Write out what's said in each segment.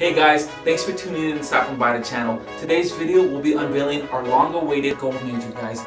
Hey guys, thanks for tuning in and stopping by the channel. Today's video will be unveiling our long-awaited gold major, guys.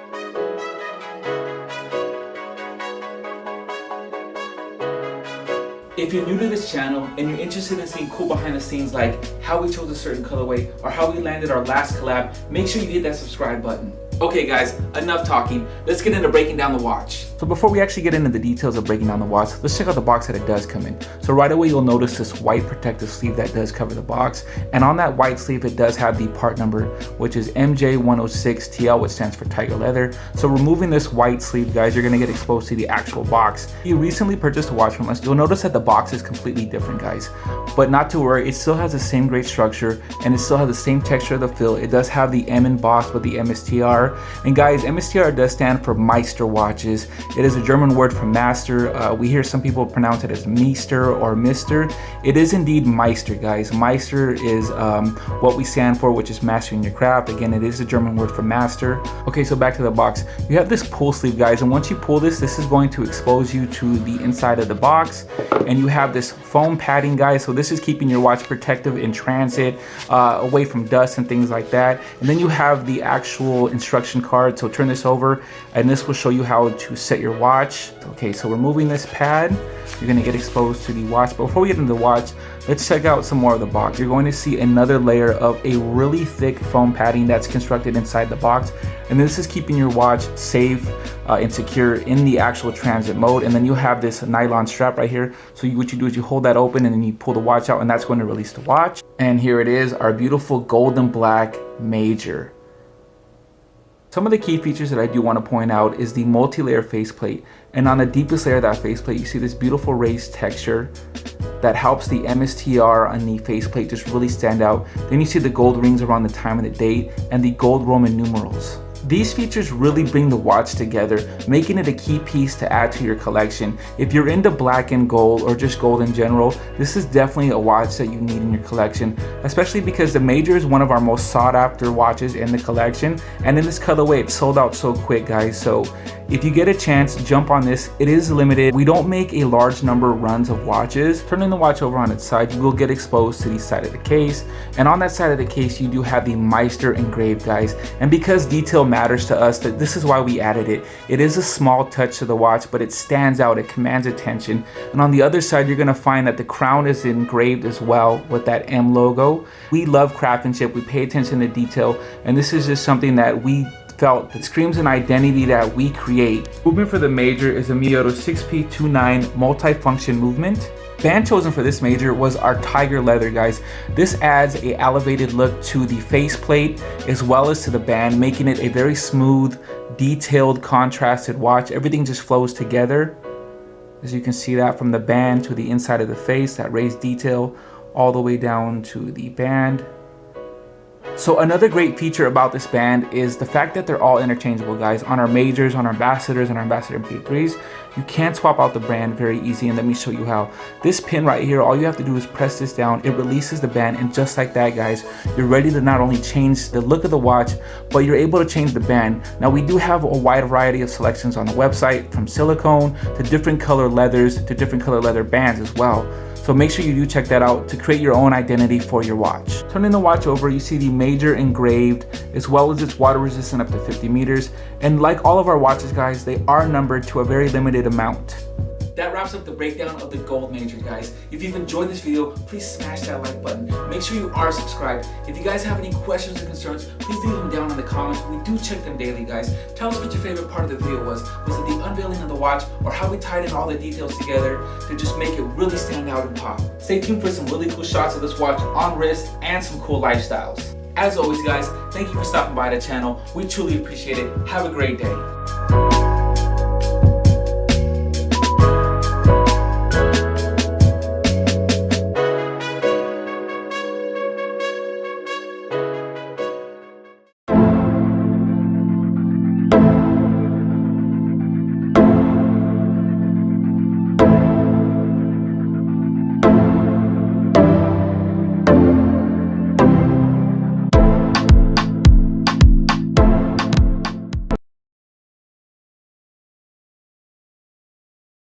If you're new to this channel and you're interested in seeing cool behind the scenes like how we chose a certain colorway or how we landed our last collab, make sure you hit that subscribe button. Okay guys, enough talking. Let's get into breaking down the watch. So before we actually get into the details of breaking down the watch, let's check out the box that it does come in. So right away you'll notice this white protective sleeve that does cover the box. And on that white sleeve it does have the part number, which is MJ106TL, which stands for Tiger Leather. So removing this white sleeve, guys, you're gonna get exposed to the actual box. If you recently purchased a watch from us, you'll notice that the box is completely different, guys. But not to worry, it still has the same great structure and it still has the same texture of the feel. It does have the M embossed with the MSTR. And guys, MSTR does stand for Meister watches. It is a German word for master. We hear some people pronounce it as Meister or Mister. It is indeed Meister, guys. Meister is what we stand for, which is mastering your craft. Again, it is a German word for master. Okay, so back to the box. You have this pull sleeve, guys, and once you pull this is going to expose you to the inside of the box. And you have this foam padding, guys, so this is keeping your watch protective in transit, away from dust and things like that. And then you have the actual instruction card. So turn this over and this will show you how to set your watch. Okay, so removing this pad, you're going to get exposed to the watch. But before we get into the watch, let's check out some more of the box. You're going to see another layer of a really thick foam padding that's constructed inside the box. And this is keeping your watch safe and secure in the actual transit mode. And then you have this nylon strap right here. So what you do is you hold that open and then you pull the watch out and that's going to release the watch. And here it is, our beautiful golden black major. Some of the key features that I do want to point out is the multi-layer faceplate. And on the deepest layer of that faceplate, you see this beautiful raised texture that helps the MSTR on the faceplate just really stand out. Then you see the gold rings around the time and the date and the gold Roman numerals. These features really bring the watch together, making it a key piece to add to your collection. If you're into black and gold or just gold in general, this is definitely a watch that you need in your collection, especially because the Major is one of our most sought after watches in the collection. And in this colorway, it sold out so quick, guys. So if you get a chance, jump on this. It is limited. We don't make a large number of runs of watches. Turning the watch over on its side, you will get exposed to the side of the case. And on that side of the case, you do have the Meister engraved, guys. And because detail matters to us, that this is why we added it. It is a small touch to the watch, but it stands out. It commands attention. And on the other side, you're gonna find that the crown is engraved as well with that M logo. We love craftsmanship. We pay attention to detail. And this is just something that we felt that screams an identity that we create. Movement for the Major is a Miyota 6P29 multifunction movement. Band chosen for this Major was our Tiger Leather, guys. This adds a elevated look to the faceplate as well as to the band, making it a very smooth, detailed, contrasted watch. Everything just flows together. As you can see that from the band to the inside of the face, that raised detail all the way down to the band. So another great feature about this band is the fact that they're all interchangeable, guys. On our Majors, on our Ambassadors, and our Ambassador MP3s, you can swap out the band very easy, and let me show you how. This pin right here, all you have to do is press this down, it releases the band, and just like that, guys, you're ready to not only change the look of the watch, but you're able to change the band. Now, we do have a wide variety of selections on the website, from silicone to different color leathers to different color leather bands as well. So make sure you do check that out to create your own identity for your watch. Turning the watch over, you see the Major engraved, as well as it's water resistant up to 50 meters. And like all of our watches, guys, they are numbered to a very limited amount. That wraps up the breakdown of the gold Major, guys. If you've enjoyed this video, please smash that like button. Make sure you are subscribed. If you guys have any questions or concerns, please leave them down in the comments. We do check them daily, guys. Tell us what your favorite part of the video was. Was it the unveiling of the watch or how we tied in all the details together to just make it really stand out and pop? Stay tuned for some really cool shots of this watch on wrist and some cool lifestyles. As always, guys, thank you for stopping by the channel. We truly appreciate it. Have a great day.